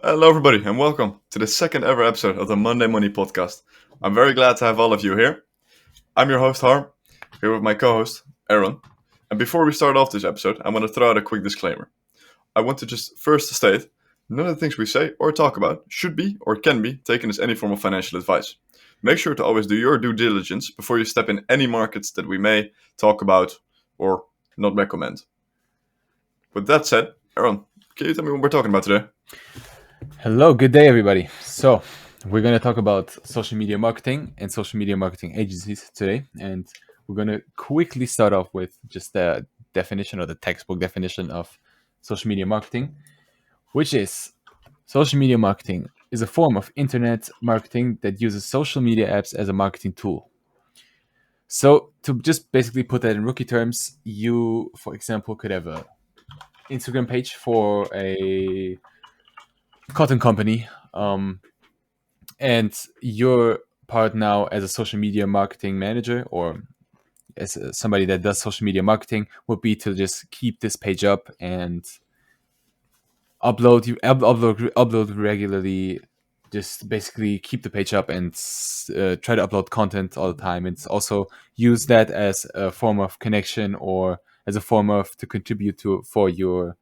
Hello, everybody, and welcome to the second ever episode of the Monday Money Podcast. I'm very glad to have all of you here. I'm your host, Harm, here with my co host, Aaron. And before we start off this episode, I want to throw out a quick disclaimer. I want to just first state none of the things we say or talk about should be or can be taken as any form of financial advice. Make sure to always do your due diligence before you step in any markets that we may talk about or not recommend. With that said, Aaron, can you tell me what we're talking about today? Hello, good day, everybody. So, we're going to talk about social media marketing and social media marketing agencies today. And we're going to quickly start off with just the definition or the textbook definition of social media marketing, which is social media marketing is a form of internet marketing that uses social media apps as a marketing tool. So, to just basically put that in rookie terms, you, for example, could have a Instagram page for a cotton company, and your part now as a social media marketing manager or as somebody that does social media marketing would be to just keep this page up and upload regularly. Just basically keep the page up and try to upload content all the time. And also use that as a form of connection or as a form of to contribute to for your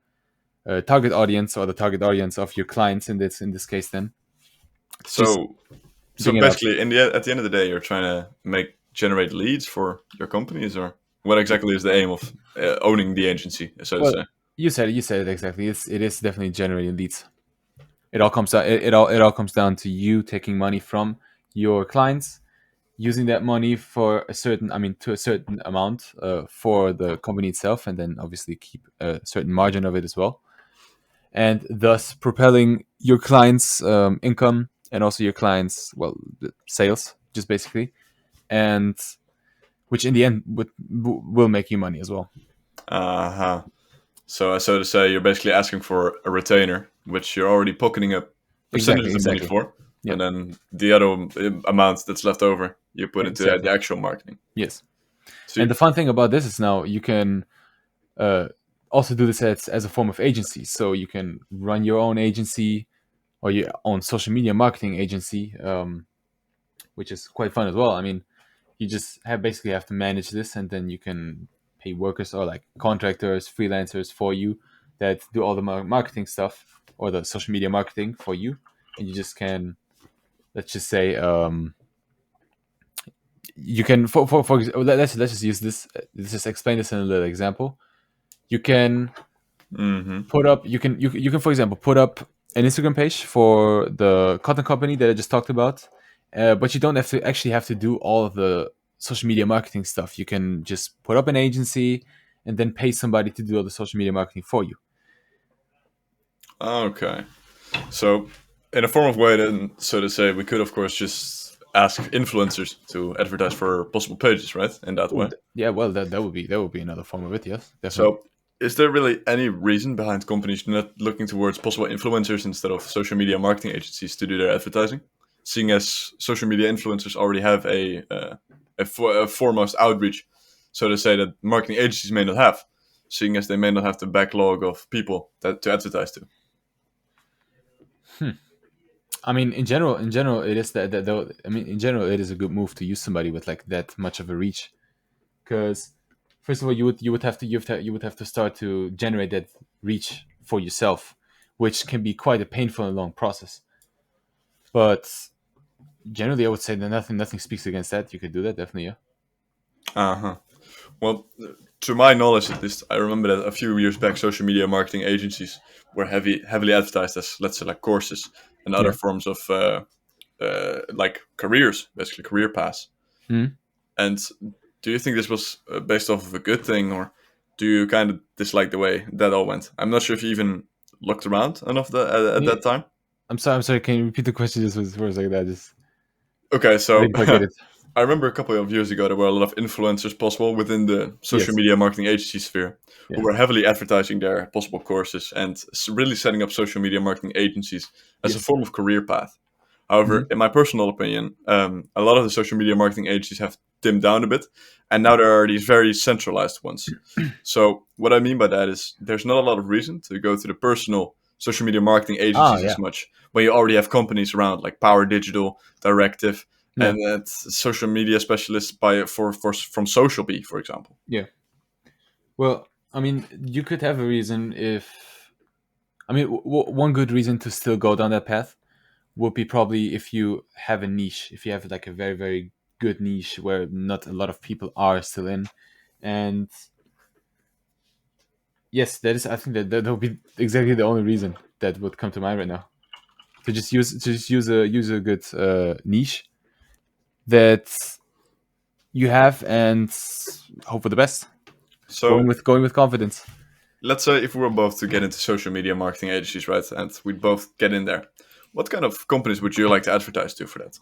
target audience or the target audience of your clients in this case. Then just So, so bring it up. basically, at the end of the day, you're trying to generate leads for your companies, or what exactly is the aim of owning the agency, so to Well, say? you said it exactly. It is definitely generating leads. It all comes down. It all comes down to you taking money from your clients, using that money for a certain, to a certain amount for the company itself, and then obviously keep a certain margin of it as well, and thus propelling your clients' income and also your clients' the sales, just basically, and which in the end will make you money as well. Uh-huh. So to say, you're basically asking for a retainer, which you're already pocketing a Exactly, percentage of money exactly. for, Yeah. and then the other amount that's left over, you put into the Exactly. actual marketing. Yes. And See, the fun thing about this is now you can uh, also do this as a form of agency. So you can run your own agency or your own social media marketing agency, which is quite fun as well. You just have to manage this, and then you can pay workers or like contractors, freelancers for you that do all the marketing stuff or the social media marketing for you, and you just can, let's just say, you can let's just use this. Let's just explain this in a little example. You can mm-hmm. put up you can for example put up an Instagram page for the cotton company that I just talked about, but you don't have to do all of the social media marketing stuff. You can just put up an agency and then pay somebody to do all the social media marketing for you. Okay. So, in a form of way, then, so to say, we could, of course, just ask influencers to advertise for possible pages, right? In that way. Yeah, well, that would be another form of it. Yes, definitely. So, is there really any reason behind companies not looking towards possible influencers instead of social media marketing agencies to do their advertising? Seeing as social media influencers already have a foremost outreach, so to say, that marketing agencies may not have, seeing as they may not have the backlog of people to advertise to. In general, it is that though. In general, it is a good move to use somebody with like that much of a reach, because first of all, you would have to start to generate that reach for yourself, which can be quite a painful and long process. But generally, I would say that nothing speaks against that. You could do that definitely. Yeah. Uh huh. Well, to my knowledge, at least, I remember that a few years back, social media marketing agencies were heavily advertised as, let's say, like courses and other Yeah. forms of like careers, basically career paths. Mhm. And do you think this was based off of a good thing, or do you kind of dislike the way that all went? I'm not sure if you even looked around enough at Yeah. that time. I'm sorry. I'm sorry. Can you repeat the question just for a second? Okay, I so didn't quite get it. I remember a couple of years ago there were a lot of influencers possible within the social Yes. media marketing agency sphere who Yeah. were heavily advertising their possible courses and really setting up social media marketing agencies as a Yes. form of career path. However, Mhm. in my personal opinion, a lot of the social media marketing agencies have dimmed down a bit, and now there are these very centralized ones. So what I mean by that is there's not a lot of reason to go to the personal social media marketing agencies Yeah. as much. When you already have companies around like Power Digital, Directive, Yeah. and that's social media specialists from Social Bee, for example. Yeah. Well, I mean, you could have a reason if, I mean, one good reason to still go down that path would be probably if you have a niche, if you have like a very, very good niche where not a lot of people are still in. And yes, that is, I think that would be exactly the only reason that would come to mind right now. To just use a good niche that you have and hope for the best. So Going with confidence. let's say if we were both to get into social media marketing agencies, right, and we'd both get in there, what kind of companies would you like to advertise to for that?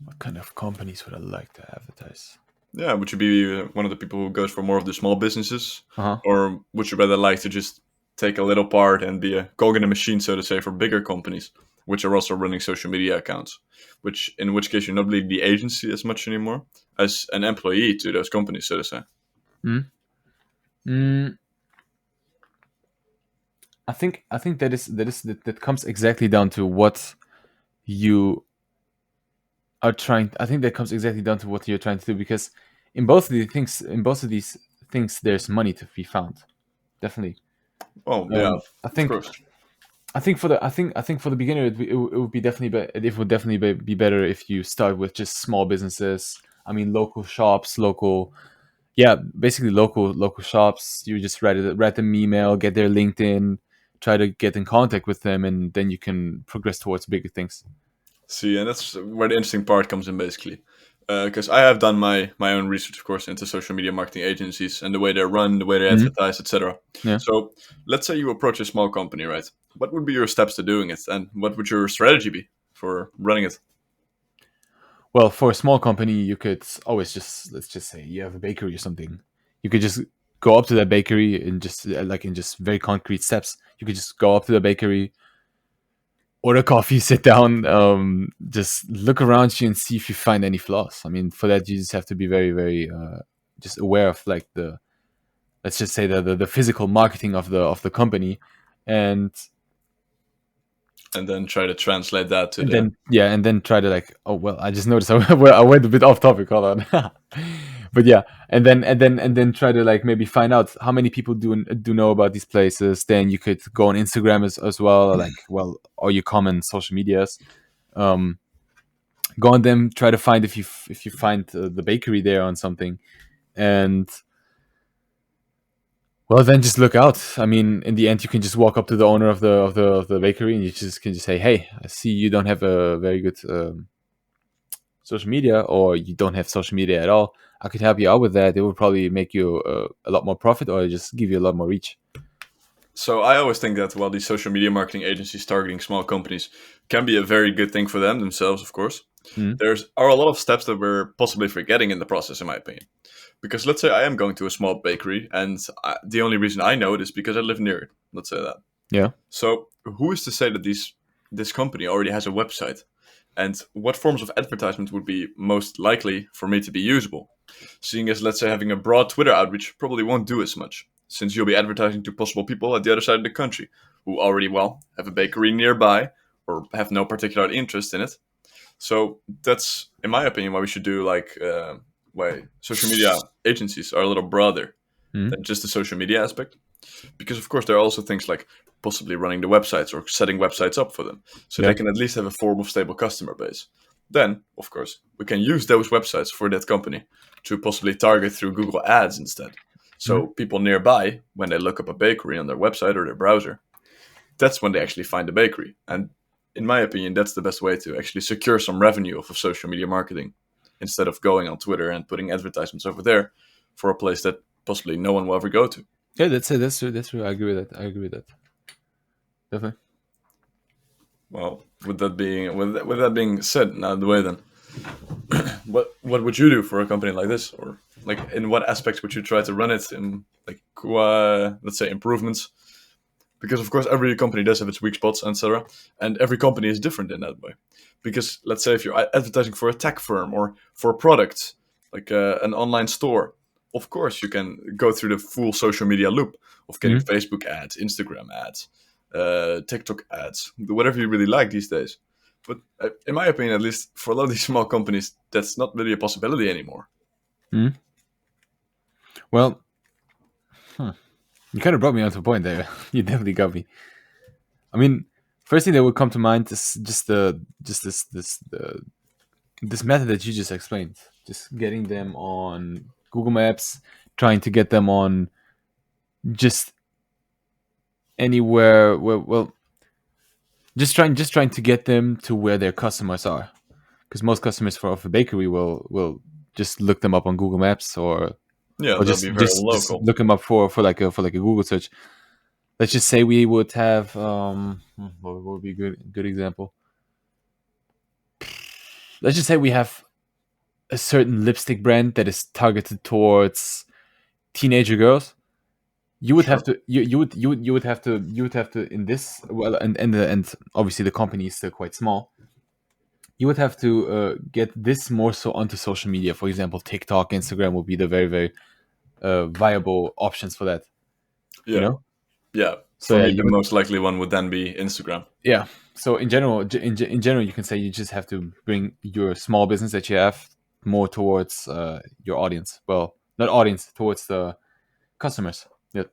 What kind of companies would I like to advertise? Yeah, would you be one of the people who goes for more of the small businesses, Uh huh. or would you rather like to just take a little part and be a cog in the machine, so to say, for bigger companies, which are also running social media accounts? In which case, you're not really the agency as much anymore as an employee to those companies, so to say. Mm. Mm, I think that comes exactly down to what you are trying. I think that comes exactly down to what you're trying to do, because in both of these things, there's money to be found. Definitely. Oh yeah, I of think course. I think for the beginner, it would be definitely it would definitely be better if you start with just small businesses. I mean, local shops, local, yeah, basically local shops. You just write them email, get their LinkedIn, try to get in contact with them, and then you can progress towards bigger things. See, and that's where the interesting part comes in, basically. Because I have done my own research, of course, into social media marketing agencies and the way they run, the way they Mhm. advertise, etc. Yeah. So, let's say you approach a small company, right? What would be your steps to doing it, and what would your strategy be for running it? Well, for a small company, you could always just, let's just say you have a bakery or something. You could just go up to that bakery and just like in just very concrete steps. You could just go up to the bakery, order coffee, sit down, just look around you and see if you find any flaws. I mean, for that you just have to be very, very just aware of like the, let's just say the physical marketing of the company, and And then try to translate that to and the. then yeah, and then try to like, oh well, I just noticed I went a bit off topic. Hold on. But yeah, and then try to like maybe find out how many people do know about these places. Then you could go on Instagram as well, like, well, or your common social medias. Um, Go on them, try to find if you find the bakery there on something, and well, then just look out. I mean, in the end, you can just walk up to the owner of the bakery, and you just can just say, "Hey, I see you don't have a very good social media, or you don't have social media at all. I could help you out with that. It would probably make you a lot more profit, or just give you a lot more reach." So I always think that while these social media marketing agencies targeting small companies can be a very good thing for them themselves, of course, Mm. there's are a lot of steps that we're possibly forgetting in the process, in my opinion. Because let's say I am going to a small bakery, and the only reason I know it is because I live near it. Let's say that. Yeah. So who is to say that this company already has a website, and what forms of advertisement would be most likely for me to be usable? Seeing as, let's say, having a broad Twitter outreach probably won't do as much, since you'll be advertising to possible people at the other side of the country who already, well, have a bakery nearby or have no particular interest in it. So that's, in my opinion, why we should do like why social media agencies are a little broader Mm. than just the social media aspect. Because of course there are also things like possibly running the websites or setting websites up for them, so they Yeah. can at least have a form of stable customer base. Then, of course, we can use those websites for that company to possibly target through Google Ads instead. Mm. So people nearby, when they look up a bakery on their website or their browser, that's when they actually find the bakery. And in my opinion, that's the best way to actually secure some revenue off of social media marketing instead of going on Twitter and putting advertisements over there for a place that possibly no one will ever go to. Yeah, that's it. That's true. That's true. I agree with that. I agree with that. Definitely. Well, with that being said, now the way then, what would you do for a company like this, or like in what aspects would you try to run it in, like let's say improvements? Because of course every company does have its weak spots, etc., and every company is different in that way. Because let's say if you're advertising for a tech firm or for a product like an online store, of course you can go through the full social media loop of getting Mhm. Facebook ads, Instagram ads, TikTok ads, whatever you really like these days. But in my opinion, at least for a lot of these small companies, that's not really a possibility anymore. Mhm. Well, you kind of brought me onto a point there. You definitely got me. I mean, first thing that would come to mind is just this method that you just explained. Just getting them on Google Maps, trying to get them on just anywhere. Well, just trying to get them to where their customers are, because most customers for of a bakery will just look them up on Google Maps, Yeah, or they'll just be very just just local. look them up for like a Google search. Let's just say we would have what would be a good example. Let's just say we have a certain lipstick brand that is targeted towards teenager girls. You would have Sure. to you would have to in this, well, and obviously the company is still quite small. You would have to get this more so onto social media. For example, TikTok, Instagram will be the very very viable options for that. You Yeah, know. yeah. So For yeah, me, you the would. most likely one would then be Instagram. Yeah. So in general, in general, you can say you just have to bring your small business that you have more towards your audience. Well, not audience, towards the customers. Yeah.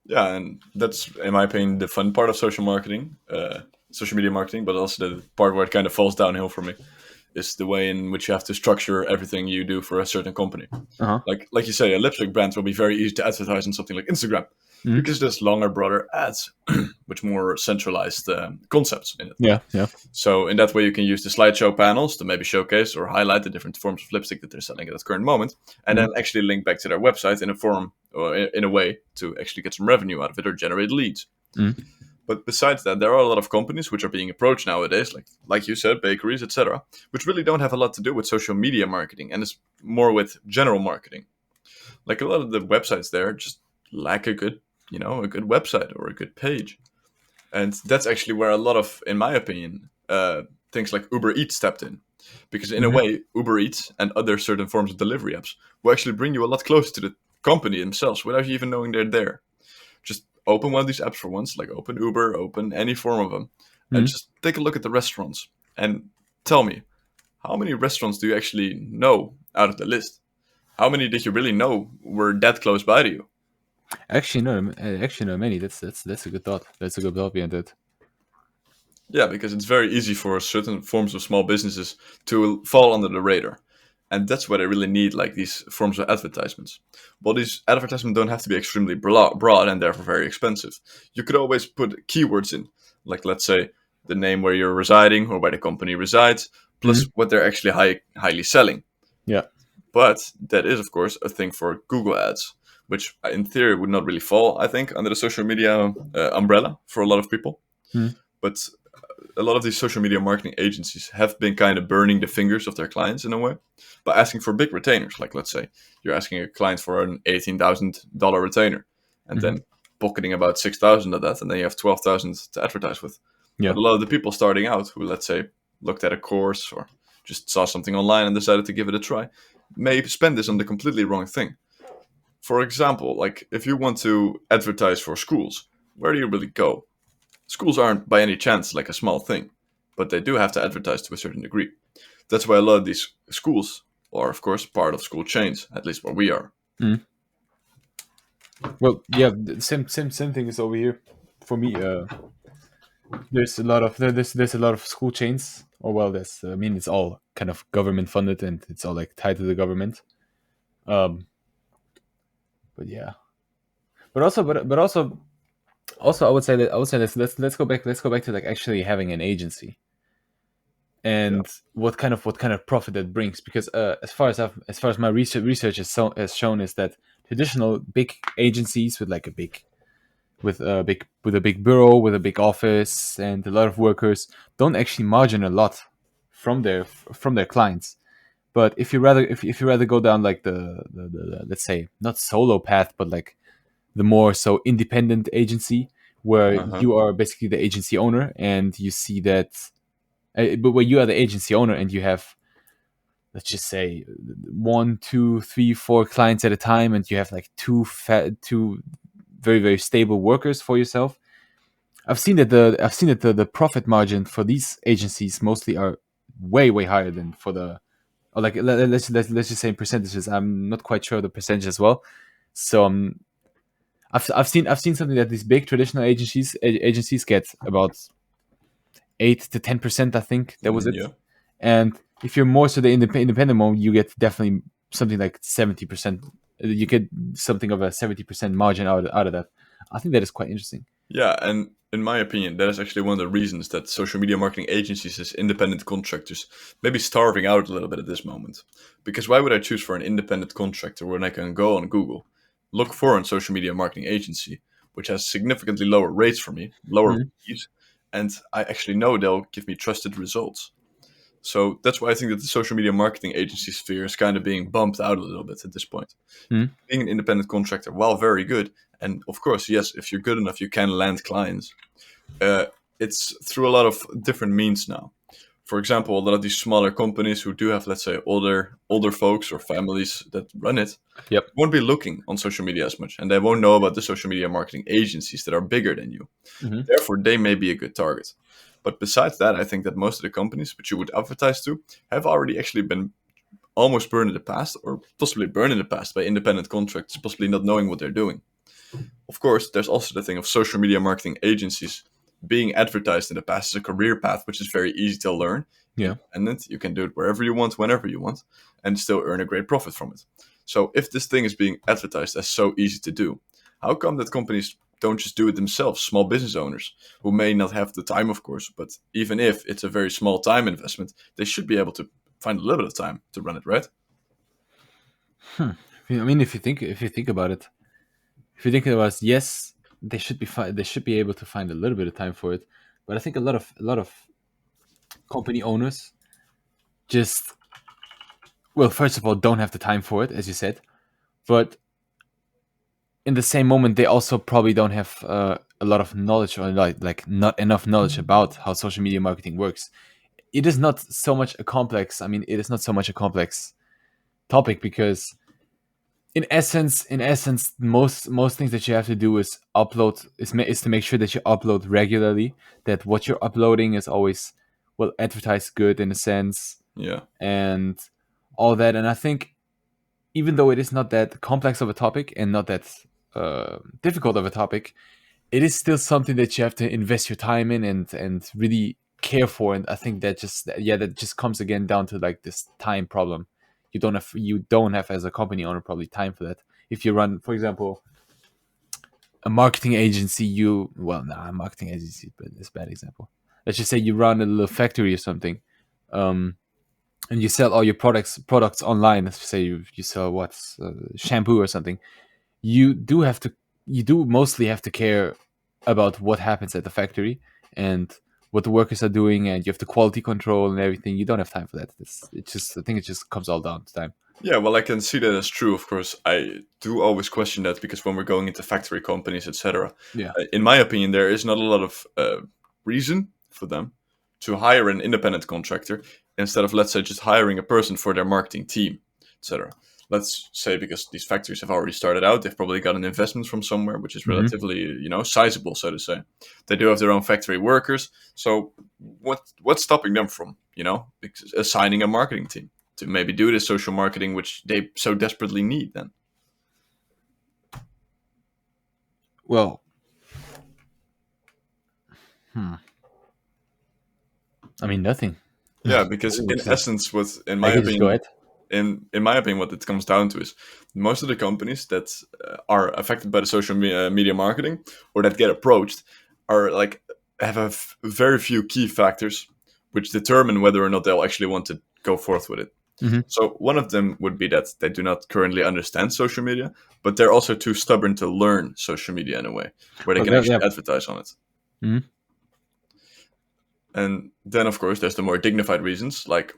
Yeah, and that's, in my opinion, the fun part of social marketing, social media marketing, but also the part where it kind of falls downhill for me is the way in which you have to structure everything you do for a certain company. Uh huh. Like you say, a lipstick brand will be very easy to advertise on something like Instagram Hmm. because there's longer, broader ads, with more centralized concepts in it. Yeah. Yeah. So in that way, you can use the slideshow panels to maybe showcase or highlight the different forms of lipstick that they're selling at that current moment, and Hmm. then actually link back to their website in a form or in a way to actually get some revenue out of it or generate leads. Hmm. But besides that, there are a lot of companies which are being approached nowadays, like you said, bakeries, etc., which really don't have a lot to do with social media marketing, and it's more with general marketing. Like a lot of the websites there just lack a good website or a good page, and that's actually where a lot of, in my opinion, things like Uber Eats stepped in, because in a Hmm. way, Uber Eats and other certain forms of delivery apps will actually bring you a lot closer to the company themselves without you even knowing they're there. Just open one of these apps for once, like open Uber, open any form of them, and Hmm. just take a look at the restaurants and tell me, how many restaurants do you actually know out of the list? How many did you really know were that close by to you? Actually, no, many. That's a good thought. That's a good thought behind it. Yeah, because it's very easy for certain forms of small businesses to fall under the radar. And that's why they really need like these forms of advertisements. Well, these advertisements don't have to be extremely broad and therefore very expensive. You could always put keywords in, like let's say the name where you're residing or where the company resides, plus Hmm. what they're actually highly selling. Yeah. But that is, of course, a thing for Google Ads, which in theory would not really fall, I think, under the social media umbrella for a lot of people. Hmm. But a lot of these social media marketing agencies have been kind of burning the fingers of their clients in a way by asking for big retainers. Like, let's say you're asking a client for an $18,000 retainer and Hmm. then pocketing about 6,000 of that, and then you have 12,000 to advertise with. Yeah. But a lot of the people starting out who, let's say, looked at a course or just saw something online and decided to give it a try may spend this on the completely wrong thing. For example, like if you want to advertise for schools, where do you really go? Schools aren't by any chance like a small thing, but they do have to advertise to a certain degree. That's why a lot of these schools are, of course, part of school chains, at least where we are. Hmm. Well, yeah. The same thing is over here for me. There's a lot of school chains. Or well, there's I mean it's all kind of government funded and it's all like tied to the government. Um, but yeah, but also I would say let's go back to like actually having an agency Yeah. and what kind of profit that brings, because as far as my research has shown is that traditional big agencies with like a big with a big bureau with a big office and a lot of workers don't actually margin a lot from their clients. But if you rather go down like the let's say not solo path but like the more so independent agency where Uh huh. you are basically the agency owner and you see that but where you are the agency owner and you have let's just say 1, 2, 3, 4 clients at a time, and you have like two very very stable workers for yourself. I've seen that the profit margin for these agencies mostly are way higher than for the, or like let's just say in percentages. I'm not quite sure of the percentage as well. So I've seen something that these big traditional agencies get about 8 to 10%. I think that was it. Yeah. And if you're more so the independent mode, you get definitely something like 70%. You get something of a 70% margin out of that. I think that is quite interesting. Yeah, and in my opinion, that is actually one of the reasons that social media marketing agencies as independent contractors maybe starving out a little bit at this moment. Because why would I choose for an independent contractor when I can go on Google, look for a social media marketing agency, which has significantly lower rates for me, lower Mhm. fees, and I actually know they'll give me trusted results. So that's why I think that the social media marketing agency sphere is kind of being bumped out a little bit at this point. Mhm. Being an independent contractor, while very good, and of course, yes, if you're good enough, you can land clients. Uh, it's through a lot of different means now. For example, a lot of these smaller companies who do have, let's say, older folks or families that run it Yep. won't be looking on social media as much, and they won't know about the social media marketing agencies that are bigger than you. Mhm. Therefore, they may be a good target. But besides that, I think that most of the companies which you would advertise to have already actually been almost burned in the past, or possibly burned in the past by independent contractors, possibly not knowing what they're doing. Of course, there's also the thing of social media marketing agencies being advertised in the past as a career path, which is very easy to learn. Yeah. Independent, you can do it wherever you want, whenever you want, and still earn a great profit from it. So if this thing is being advertised as so easy to do, how come that companies don't just do it themselves, small business owners who may not have the time, of course, but even if it's a very small time investment, they should be able to find a little bit of time to run it, right? I mean, if you think about it, if you think about it, yes, they should be they should be able to find a little bit of time for it. But I think a lot of company owners just, well, first of all, don't have the time for it, as you said. But in the same moment, they also probably don't have a lot of knowledge, or like not enough knowledge about how social media marketing works. It is not so much a complex. I mean, it is not so much a complex topic, because in essence, most things that you have to do is upload, is to make sure that you upload regularly, that what you're uploading is always, well, advertised good in a sense, Yeah. and all that. And I think, even though it is not that complex of a topic and not that difficult of a topic, it is still something that you have to invest your time in, and really care for. And I think that just comes again down to like this time problem. You don't have as a company owner probably time for that. If you run, for example, a marketing agency, a marketing agency, but it's a bad example. Let's just say you run a little factory or something, um, and you sell all your products online. Let's say you sell shampoo or something. You do have to you do mostly have to care about what happens at the factory, and what the workers are doing, and you have the quality control and everything. You don't have time for that. I think it just comes all down to time. Yeah, well, I can see that as true. Of course, I do always question that because when we're going into factory companies, etc., Yeah. in my opinion, there is not a lot of reason for them to hire an independent contractor instead of, let's say, just hiring a person for their marketing team, etc. Let's say because these factories have already started out, they've probably got an investment from somewhere, which is Hmm. relatively, sizable, so to say. They do have their own factory workers. So what's stopping them from, assigning a marketing team to maybe do this social marketing, which they so desperately need then? Well, hmm. I mean, nothing. Yeah, because in essence, what in I my can just go opinion, ahead. in my opinion, what it comes down to is most of the companies that are affected by the social media marketing or that get approached are like have very few key factors which determine whether or not they'll actually want to go forth with it. Hmm. So one of them would be that they do not currently understand social media, but they're also too stubborn to learn social media in a way where they Well, can yeah. actually advertise on it. Mhm. And then, of course, there's the more dignified reasons, like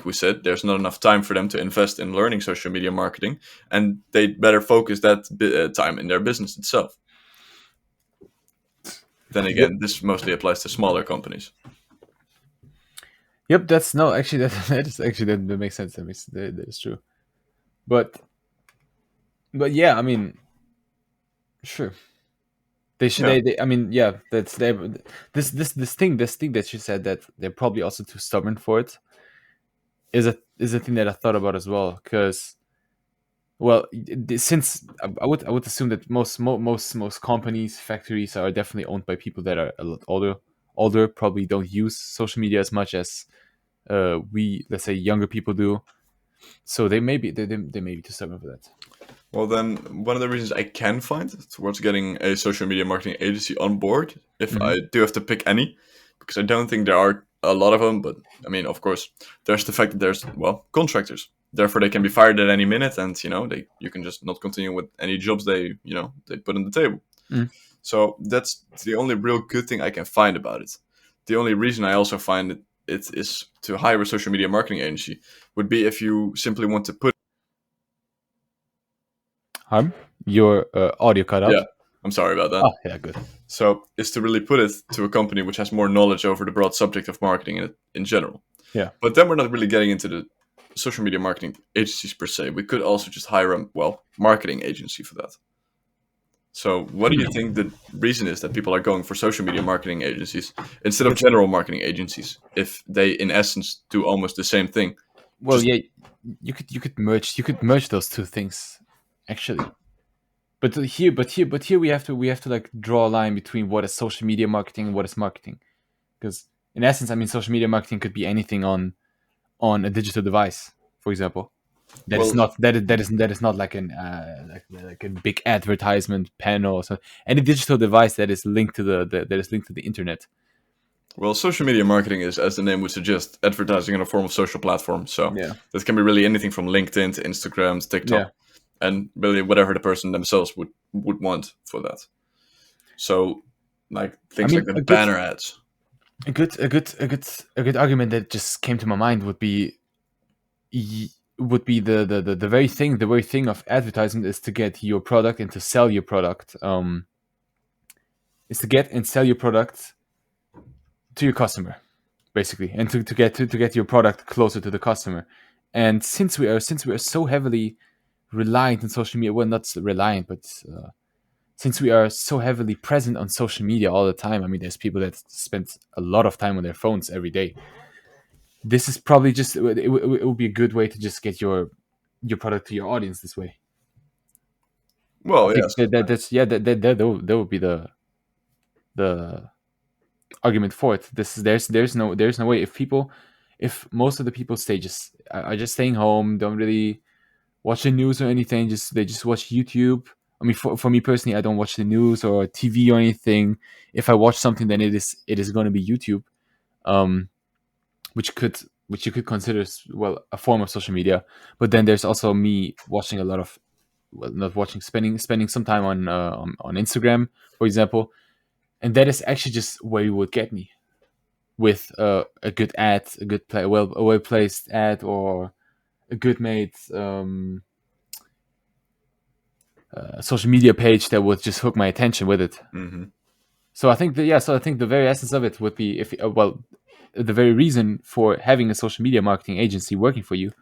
we said, there's not enough time for them to invest in learning social media marketing, and they better focus that time in their business itself. Then Yep. again, this mostly applies to smaller companies. Yep, that's no. Actually, that is actually that makes sense. That is true. But yeah, I mean, sure. They should. Yeah. I mean, yeah. That's they. This thing that you said that they're probably also too stubborn for it is a thing that I thought about as well. Because well, since I would assume that most companies, factories are definitely owned by people that are a lot older, probably don't use social media as much as we, let's say, younger people do. So they may be too stubborn for that. Well, then one of the reasons I can find towards getting a social media marketing agency on board, if Hmm. I do have to pick any, because I don't think there are a lot of them, but I mean, of course, there's the fact that there's, well, contractors. Therefore, they can be fired at any minute, and you can just not continue with any jobs they put on the table. Mm. So that's the only real good thing I can find about it. The only reason I also find it is to hire a social media marketing agency would be if you simply want to put. Harm, your audio cut Yeah, out. I'm sorry about that. Oh yeah, good. So is to really put it to a company which has more knowledge over the broad subject of marketing in general. Yeah. But then we're not really getting into the social media marketing agencies per se. We could also just hire a, well, marketing agency for that. So what do you think the reason is that people are going for social media marketing agencies instead of general marketing agencies if they in essence do almost the same thing? Well, Just yeah, you could merge those two things, actually. But here we have to like draw a line between what is social media marketing and what is marketing, because in essence, I mean, social media marketing could be anything on a digital device, for example. That is well, not that is not like an like a big advertisement panel or so. Any digital device that is linked to that is linked to the internet. well, social media marketing is, as the name would suggest, advertising in a form of social platform. So Yeah. that can be really anything from LinkedIn to Instagram to TikTok, Yeah. and really whatever the person themselves would want for that. So, like I things like mean, the banner ads. a good argument that just came to my mind y- would be the very thing of advertisement is to get your product and to sell your product. Is to get and sell your product to your customer, basically, and to get your product closer to the customer. And since we are so heavily reliant on social media, well, not reliant, but since we are so heavily present on social media all the time, I mean, there's people that spend a lot of time on their phones every day. This is probably just it would be a good way to just get your product to your audience this way. I Well, think yes. that's yeah that would be the argument for it. This is there's no way if most of the people stay just are just staying home, don't really watch the news or anything, just they just watch YouTube. I mean, for me personally, I don't watch the news or TV or anything. If I watch something, then it is going to be YouTube, um, which you could consider well a form of social media. But then there's also me watching a lot of well, not watching, spending some time on Instagram, for example, and that is actually just where you would get me with a good ad, a good play, well, a well placed ad, or a good made social media page that would just hook my attention with it. Hmm. So I think so I think the very essence of it would be if well, the very reason for having a social media marketing agency working for you,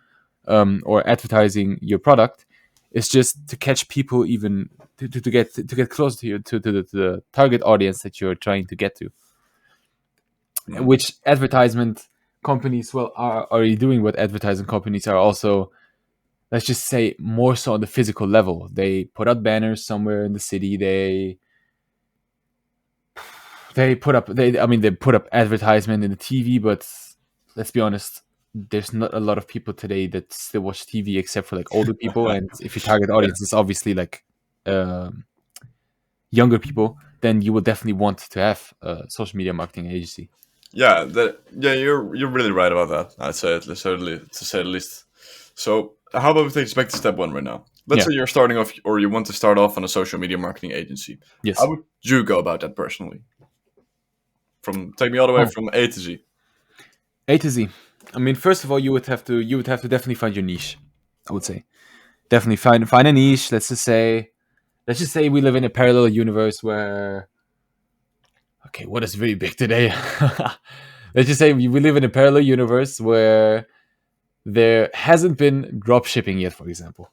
or advertising your product, is just to catch people, even to get closer to you to the target audience that you're trying to get to, which advertisement companies well are already doing. What advertising companies are also, let's just say, more so on the physical level. They put up banners somewhere in the city. They put up they put up advertisement in the TV, but let's be honest, there's not a lot of people today that still watch TV except for like older people. And if your target Yeah. audience is obviously like um, younger people, then you will definitely want to have a social media marketing agency. Yeah, you're really right about that. I'd say certainly to say the least. So how about we take this back to step one right now? Let's Yeah. say you're starting off, or you want to start off on a social media marketing agency. How Yes. would you go about that personally? From take me all the way Oh, from A to Z. A to Z. I mean, first of all, you would have to definitely find your niche. I would say definitely find a niche. Let's just say we live in a parallel universe where, okay, what is really big today? let's just say we live in a parallel universe where there hasn't been drop shipping yet, for example.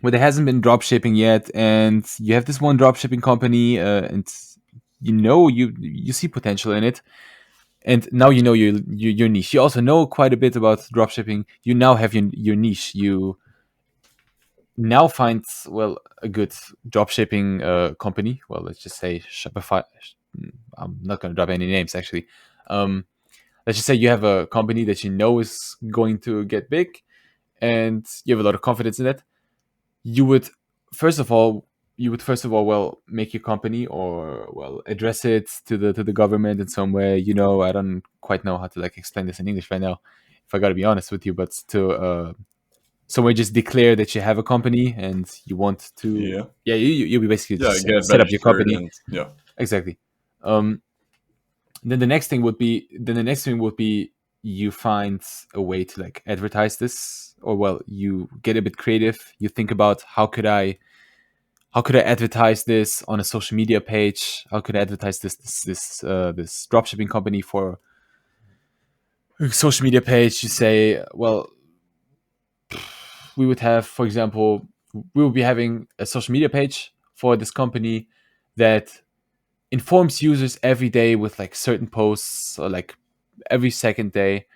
Where there hasn't been drop shipping yet, and you have this one drop shipping company, and you see potential in it, and now you know your niche. You also know quite a bit about drop shipping. You now have your niche. You now find, well, a good drop shipping company. Well, let's just say Shopify. I'm not going to drop any names, actually. Um, let's just say you have a company that you know is going to get big, and you have a lot of confidence in it. You would first of all well, make your company, or well, address it to the government in some way. I don't quite know how to like explain this in English right now, if I got to be honest with you, but to somewhere just declare that you have a company and you want to, Yeah. yeah, you basically Yeah, just get set up your registered company. and yeah. Exactly. um then the next thing would be you find a way to like advertise this, or well, you get a bit creative. You think about how could I advertise this on a social media page? How could I advertise this dropshipping company for a social media page? You say, well, we would have, for example, we will be having a social media page for this company that informs users every day with like certain posts, or like every second day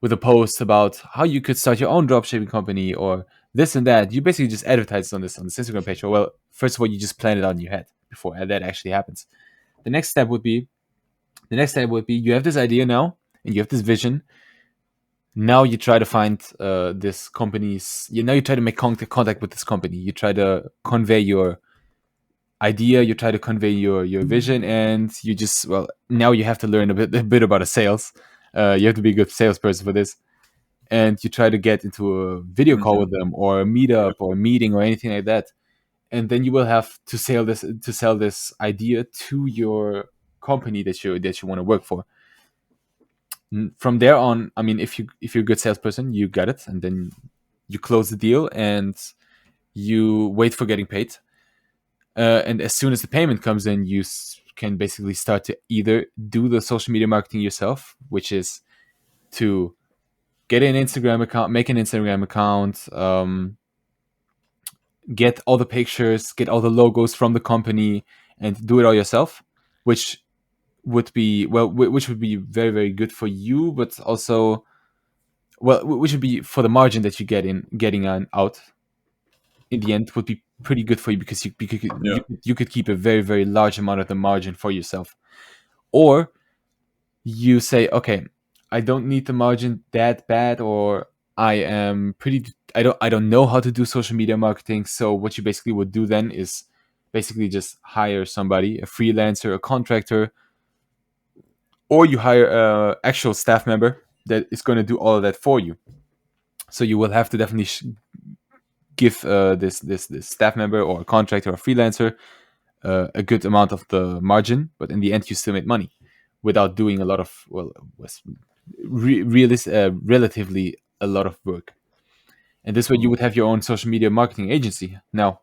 with a post about how you could start your own dropshipping company, or this and that. You basically just advertise on this Instagram page. Or well, first of all, you just plan it out in your head before that actually happens. The next step would be you have this idea now, and you have this vision. Now you try to find this company's. You try to make contact with this company. You try to convey your idea. You try to convey your vision, and you just, well, now you have to learn a bit about a sales. You have to be a good salesperson for this, and you try to get into a video call with them, or a Yeah. meetup, or a meeting, or anything like that. And then you will have to sell this idea to your company that you want to work for. From there on, I mean, if you're a good salesperson, you got it, and then you close the deal, and you wait for getting paid. And as soon as the payment comes in, you can basically start to either do the social media marketing yourself, which is to get an Instagram account, make an Instagram account, get all the pictures, get all the logos from the company, and do it all yourself, which would be, well, which would be very, very good for you, but also, well, which would be for the margin that you getting on out in the end, would be pretty good for you, because Yeah. you could keep a very, very large amount of the margin for yourself. Or you say, okay, I don't need the margin that bad, or I don't know how to do social media marketing. So what you basically would do then is basically just hire somebody, a freelancer, a contractor, or you hire a actual staff member that is going to do all of that for you. So you will have to definitely give this staff member, or a contractor, or a freelancer, a good amount of the margin, but in the end you still make money without doing a lot of, well, relatively a lot of work. And this way you would have your own social media marketing agency now.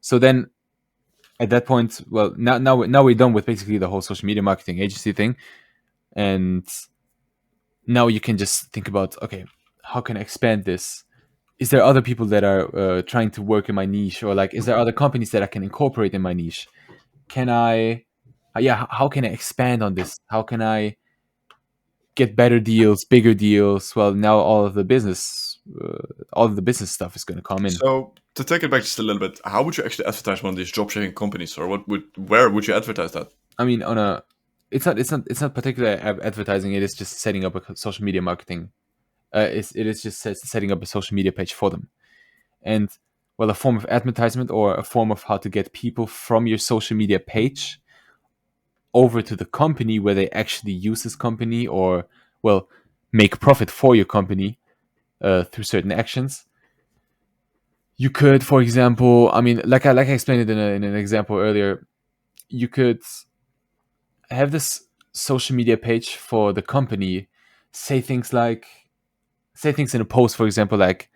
So then at that point, well, now we're done with basically the whole social media marketing agency thing, and now you can just think about, okay, how can I expand this? Is there other people that are trying to work in my niche, or like, is there other companies that I can incorporate in my niche? Can I, yeah, how can I expand on this? How can I get better deals, bigger deals? Well, now all of the business stuff is going to come in. So to take it back just a little bit, how would you actually advertise one of these dropshipping companies, or where would you advertise that? I mean, it's not particularly advertising. It is just setting up a social media marketing. It is just setting up a social media page for them, and, well, a form of advertisement, or a form of how to get people from your social media page over to the company where they actually use this company, or, well, make profit for your company through certain actions. You could, for example, I mean, like I explained it in an example earlier, you could have this social media page for the company, say things like, say things in a post, for example, like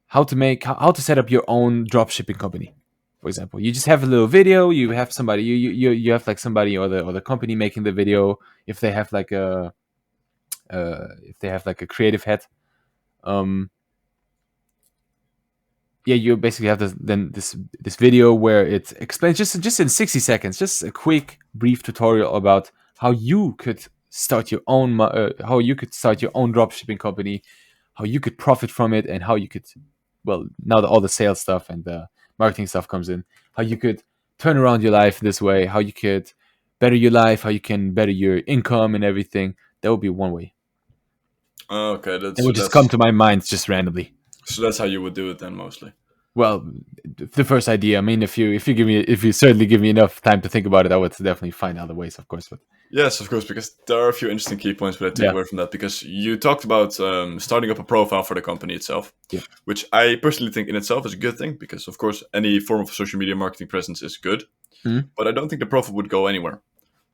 how to set up your own dropshipping company. For example, you just have a little video. You have somebody. You have like somebody or the company making the video. If they have like a creative head, um, yeah, you basically have this video where it explains just in 60 seconds, just a quick brief tutorial about how you could start your own dropshipping company, how you could profit from it, and how you could, well, now that all the sales stuff and the marketing stuff comes in, how you could turn around your life this way, how you could better your life, how you can better your income and everything. That would be one way. Okay, It would just come to my mind just randomly. So that's how you would do it then, mostly. Well, the first idea. I mean, if you certainly give me enough time to think about it, I would definitely find other ways, of course. But Yes, of course, because there are a few interesting key points that I take away from that. Because you talked about starting up a profile for the company itself, which I personally think in itself is a good thing. Because of course, any form of social media marketing presence is good, but I don't think the profile would go anywhere.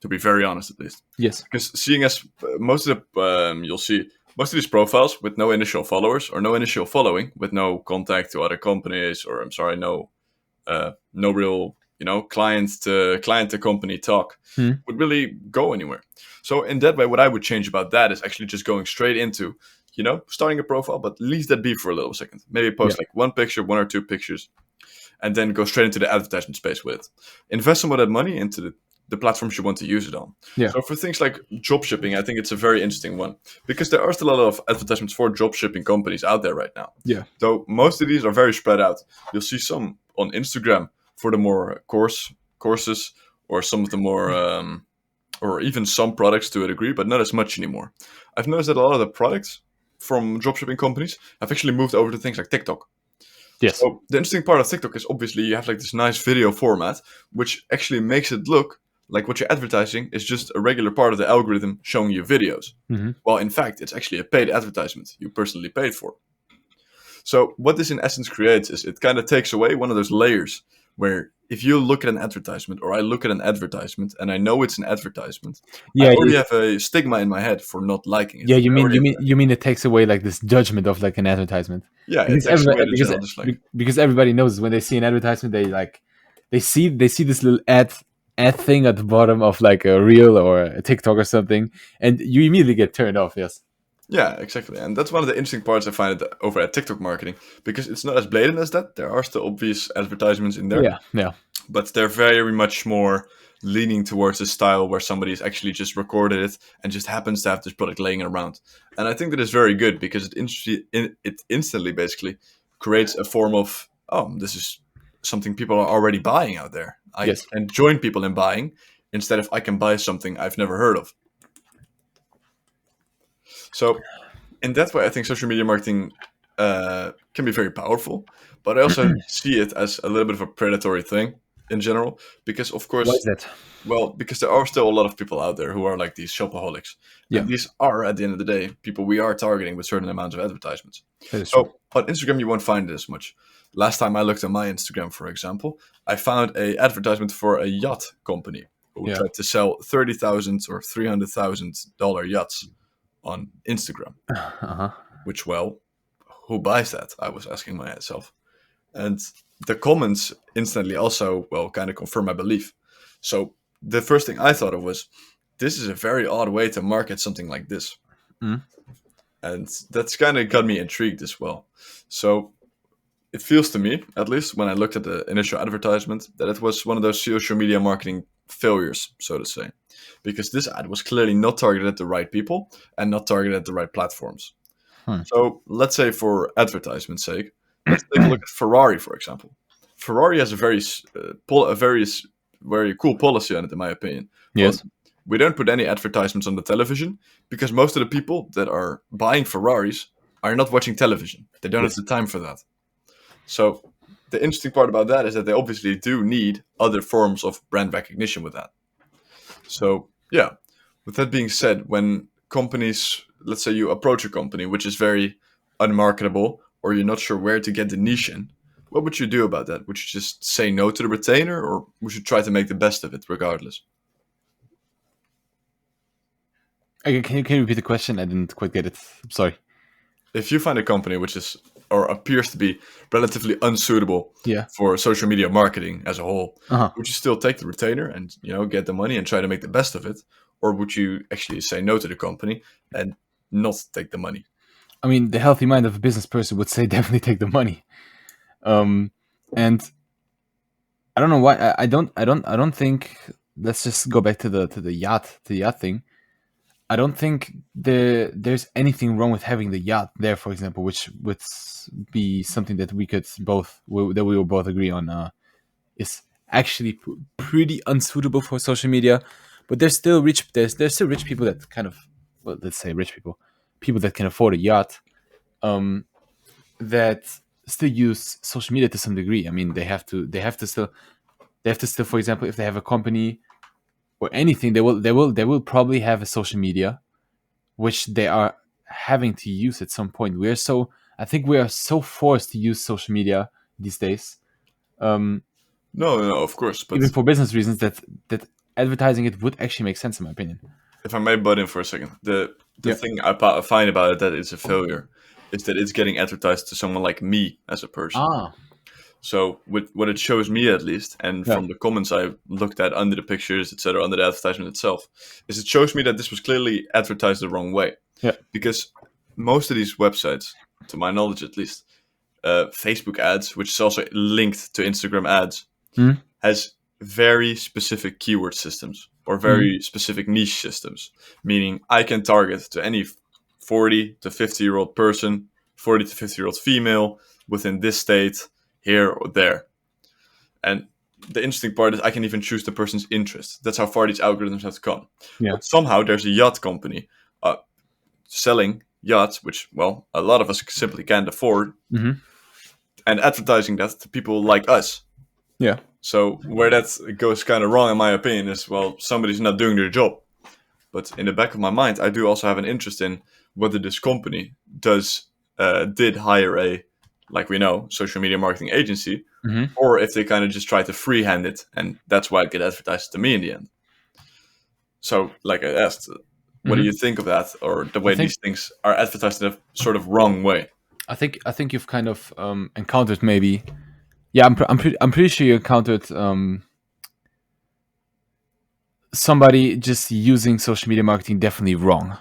To be very honest, at least. Yes. Because seeing as most of the you'll see most of these profiles with no initial followers or no initial following, with no contact to other companies, or no real client to company talk would really go anywhere. So in that way, what I would change about that is actually just going straight into starting a profile, but leave that be for a little second. Maybe post like one picture, one or two pictures, and then go straight into the advertisement space with it. Invest some of that money into the platforms you want to use it on. So for things like drop shipping, I think it's a very interesting one, because there are still a lot of advertisements for drop shipping companies out there right now. So most of these are very spread out. You'll see some on Instagram for the more courses, or some of the more or even some products to a degree, but not as much anymore. I've noticed that a lot of the products from dropshipping companies have actually moved over to things like TikTok. Yes. So the interesting part of TikTok is obviously you have like this nice video format, which actually makes it look like what you're advertising is just a regular part of the algorithm showing you videos. Well, in fact, it's actually a paid advertisement you personally paid for. So what this in essence creates is it kind of takes away one of those layers where if you look at an advertisement, or I look at an advertisement and I know it's an advertisement, I already have a stigma in my head for not liking it. Yeah, you mean it takes away like this judgment of like an advertisement. Yeah, it takes away the general dislike. Because everybody knows when they see an advertisement, they see this little ad thing at the bottom of like a reel or a TikTok or something, and you immediately get turned off. Yes. Yeah, exactly. And that's one of the interesting parts I find it over at TikTok marketing, because it's not as blatant as that. There are still obvious advertisements in there. Yeah. But they're very much more leaning towards a style where somebody's actually just recorded it and just happens to have this product laying around. And I think that is very good, because it instantly basically creates a form of, this is something people are already buying out there. I can join people in buying, instead of I can buy something I've never heard of. So in that way, I think social media marketing can be very powerful, but I also see it as a little bit of a predatory thing in general, because of course, why is that? Well, because there are still a lot of people out there who are like these shopaholics. And these are, at the end of the day, people we are targeting with certain amounts of advertisements. So on Instagram, you won't find it as much. Last time I looked at my Instagram, for example, I found a advertisement for a yacht company who tried to sell $30,000 or $300,000 yachts on Instagram. Which, well, who buys that? I was asking myself. And the comments instantly also, kind of confirm my belief. So the first thing I thought of was, this is a very odd way to market something like this. And that's kind of got me intrigued as well. So it feels to me, at least when I looked at the initial advertisement, that it was one of those social media marketing failures, so to say. Because this ad was clearly not targeted at the right people and not targeted at the right platforms. So let's say, for advertisement's sake, let's take a look at Ferrari, for example. Ferrari has a very cool policy on it, in my opinion. Yes. We don't put any advertisements on the television, because most of the people that are buying Ferraris are not watching television. They don't have the time for that. So the interesting part about that is that they obviously do need other forms of brand recognition with that. So yeah, with that being said, when companies, let's say you approach a company which is very unmarketable, or you're not sure where to get the niche in, what would you do about that? Would you just say no to the retainer, or would you try to make the best of it regardless? Can you repeat the question? I didn't quite get it. I'm sorry. If you find a company which is or appears to be relatively unsuitable Yeah. for social media marketing as a whole, Uh-huh. would you still take the retainer and get the money and try to make the best of it, or would you actually say no to the company and not take the money? I mean, the healthy mind of a business person would say definitely take the money. And I don't know why. I don't think. Let's just go back to the yacht thing. I don't think there's anything wrong with having the yacht there, for example, which would be something that we will both agree on is actually pretty unsuitable for social media. But there's still rich people that kind of, well, let's say rich people that can afford a yacht, that still use social media to some degree. I mean, they have to still, for example, if they have a company or anything, they will probably have a social media which they are having to use at some point. I think we are so forced to use social media these days, um, No, no, of course, but even for business reasons, that advertising it would actually make sense in my opinion. if I may butt in for a second, the Yeah. thing I find about it that it's a failure is that it's getting advertised to someone like me as a person. Ah. So with what it shows me at least, and Yeah. from the comments I looked at under the pictures, etc., under the advertisement itself, is it shows me that this was clearly advertised the wrong way. Yeah. Because most of these websites, to my knowledge at least, Facebook ads, which is also linked to Instagram ads, Mhm. has very specific keyword systems or very specific niche systems. Meaning I can target to any 40 to 50-year-old person, 40 to 50-year-old female within this state, here or there. And the interesting part is I can even choose the person's interest. That's how far these algorithms have come. Yeah. But somehow there's a yacht company selling yachts, which, well, a lot of us simply can't afford, Mhm. and advertising that to people like us. Yeah. So where that goes kind of wrong, in my opinion, is, well, somebody's not doing their job. But in the back of my mind, I do also have an interest in whether this company did hire a, like we know, social media marketing agency, Mhm. or if they kind of just try to freehand it, and that's why it get advertised to me in the end. So, like I asked, what do Mhm. you think of that, or the I way think these things are advertised in a sort of wrong way? I think you've kind of encountered maybe. Yeah, I'm pretty sure you encountered somebody just using social media marketing definitely wrong.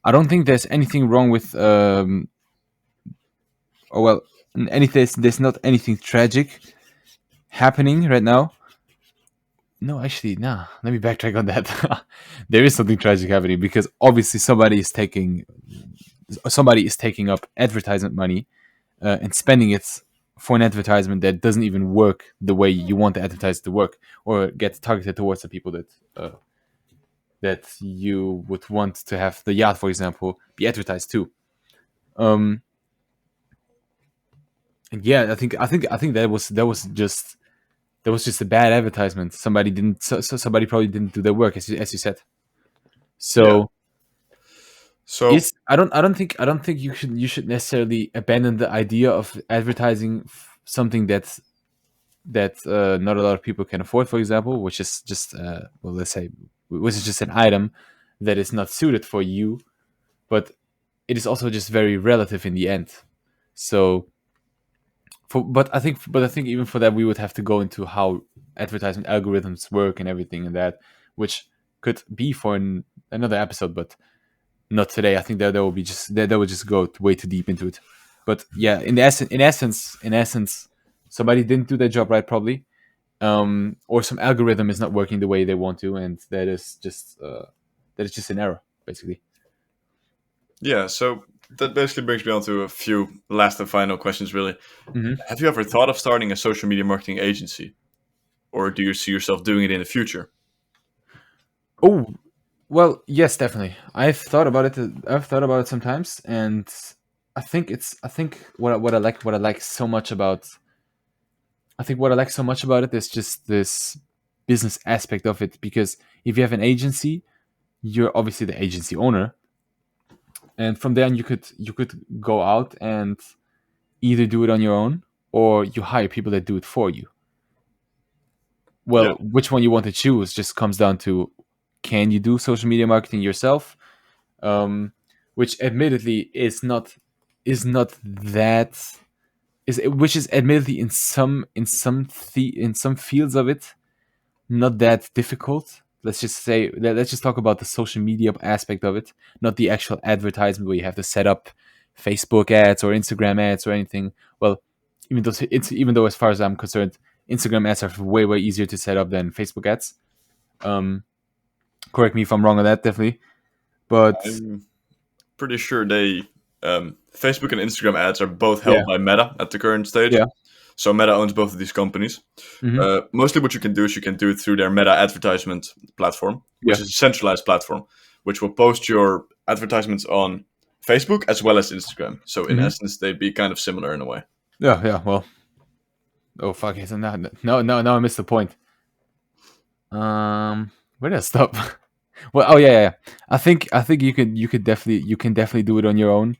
I don't think there's anything wrong with or well, there's not anything tragic happening right now. No, actually, nah. Let me backtrack on that. There is something tragic happening because obviously somebody is taking up advertisement money and spending it for an advertisement that doesn't even work the way you want the advertisement to work, or get targeted towards the people that you would want to have the yacht, for example, be advertised to. Um, and yeah, I think that was just a bad advertisement. Somebody probably didn't do their work, as you said. Yeah. So So I don't think you should necessarily abandon the idea of advertising something that not a lot of people can afford, for example, which is just well, let's say, which is just an item that is not suited for you, but it is also just very relative in the end. So but I think even for that we would have to go into how advertisement algorithms work and everything and that, which could be for another episode, but not today. I think that will be just that would just go way too deep into it. But yeah, in essence, somebody didn't do their job right, probably, or some algorithm is not working the way they want to, and that is just an error, basically. yeah, so that basically brings me on to a few last and final questions, really. Hmm. Have you ever thought of starting a social media marketing agency, or do you see yourself doing it in the future? Oh, well, yes, definitely. I've thought about it sometimes, and I think what I like so much about it is just this business aspect of it, because if you have an agency, you're obviously the agency owner, and from there on you could go out and either do it on your own, or you hire people that do it for you. Yeah, Well, which one you want to choose just comes down to, can you do social media marketing yourself, um, which admittedly is not is not that which is admittedly in some fields of it not that difficult. Let's just talk about the social media aspect of it, not the actual advertisement where you have to set up Facebook ads or Instagram ads or anything. Well, even though as far as I'm concerned, Instagram ads are way easier to set up than Facebook ads. Um, Correct me if I'm wrong on that, definitely. But I'm pretty sure Facebook and Instagram ads are both yeah, held by Meta at the current stage. yeah, So Meta owns both of these companies. hmm Mostly what you can do is you can do it through their Meta advertisement platform, yeah, which is a centralized platform, which will post your advertisements on Facebook as well as Instagram. So in hmm essence, they'd be kind of similar in a way. yeah. Well, oh fuck it. So now I missed the point. Where did I stop? Well, oh yeah. I think you can definitely do it on your own,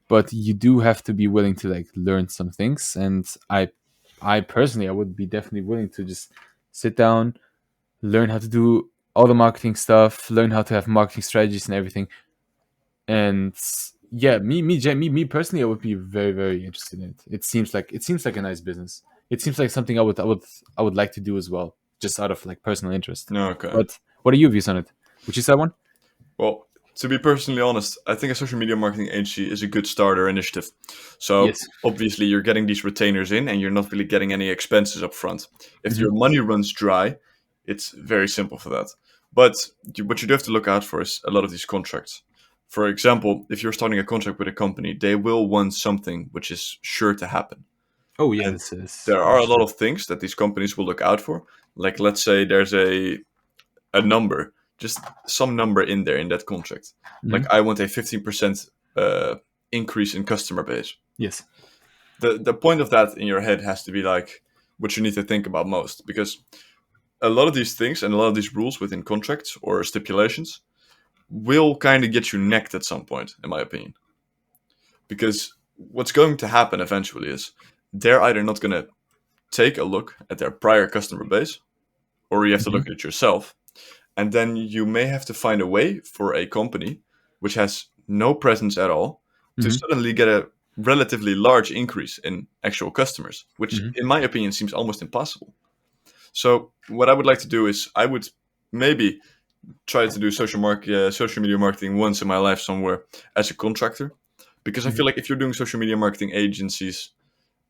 but you do have to be willing to like learn some things. And I personally I would be definitely willing to just sit down, learn how to do all the marketing stuff, learn how to have marketing strategies and everything. And yeah, me personally, I would be very interested in it. It seems like a nice business. It seems like something I would like to do as well, just out of like personal interest. Okay. But what are your views on it? Would you say one? Well, to be personally honest, I think a social media marketing agency is a good starter initiative. So Yes. obviously you're getting these retainers in and you're not really getting any expenses up front. If hmm your money runs dry, it's very simple for that. But what you do have to look out for is a lot of these contracts. For example, if you're starting a contract with a company, they will want something which is sure to happen. Oh yeah, And this is there are a lot of things that these companies will look out for. Like let's say there's a number, just some number in there in that contract. Like hmm I want a 15% increase in customer base. yes. The point of that in your head has to be like what you need to think about most, because a lot of these things and a lot of these rules within contracts or stipulations will kind of get you necked at some point, in my opinion. Because what's going to happen eventually is they're either not going to take a look at their prior customer base, or you have to hmm look at it yourself. And then you may have to find a way for a company which has no presence at all to hmm suddenly get a relatively large increase in actual customers, which, hmm in my opinion, seems almost impossible. So, what I would like to do is I would maybe try to do social media marketing once in my life somewhere as a contractor, because I hmm feel like if you're doing social media marketing agencies,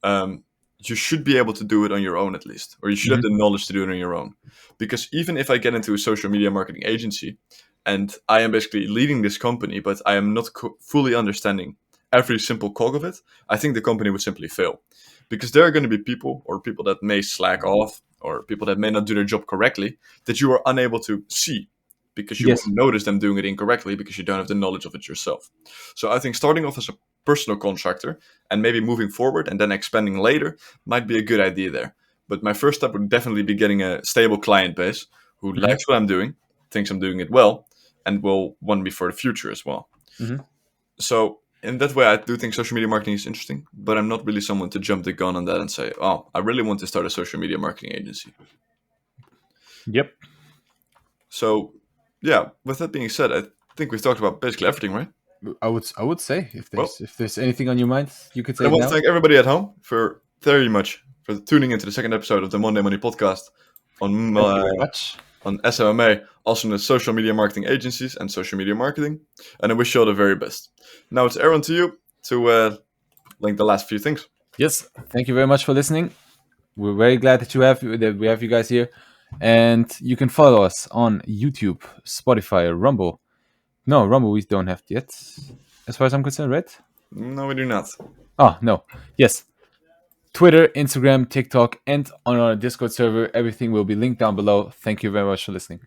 um, you should be able to do it on your own at least, or you should have hmm the knowledge to do it on your own. Because even if I get into a social media marketing agency and I am basically leading this company, but I am not fully understanding every simple cog of it, I think the company would simply fail. Because there are going to be people that may slack off or people that may not do their job correctly that you are unable to see because you won't Yes. notice them doing it incorrectly because you don't have the knowledge of it yourself. So I think starting off as a personal contractor and maybe moving forward and then expanding later might be a good idea there. But my first step would definitely be getting a stable client base who hmm likes what I'm doing, thinks I'm doing it well, and will want me for the future as well. hmm So in that way, I do think social media marketing is interesting, but I'm not really someone to jump the gun on that and say, "Oh, I really want to start a social media marketing agency." Yep. So, yeah. With that being said, I think we've talked about basically everything, right? I would say if Well, there's anything on your mind, you could I say it want to now. thank everybody at home for very much for tuning into the second episode of the Monday Money podcast on Thank you very much. on SMMA, also known as social media marketing agencies and social media marketing. And I wish you all the very best. Now it's Aaron to you to link the last few things. Yes. Thank you very much for listening. We're very glad that we have you guys here, and you can follow us on YouTube, Spotify, Rumble. No, Rumble we don't have yet, as far as I'm concerned, right? No, we do not. Oh no, yes, Twitter, Instagram, TikTok, and on our Discord server. Everything will be linked down below. Thank you very much for listening.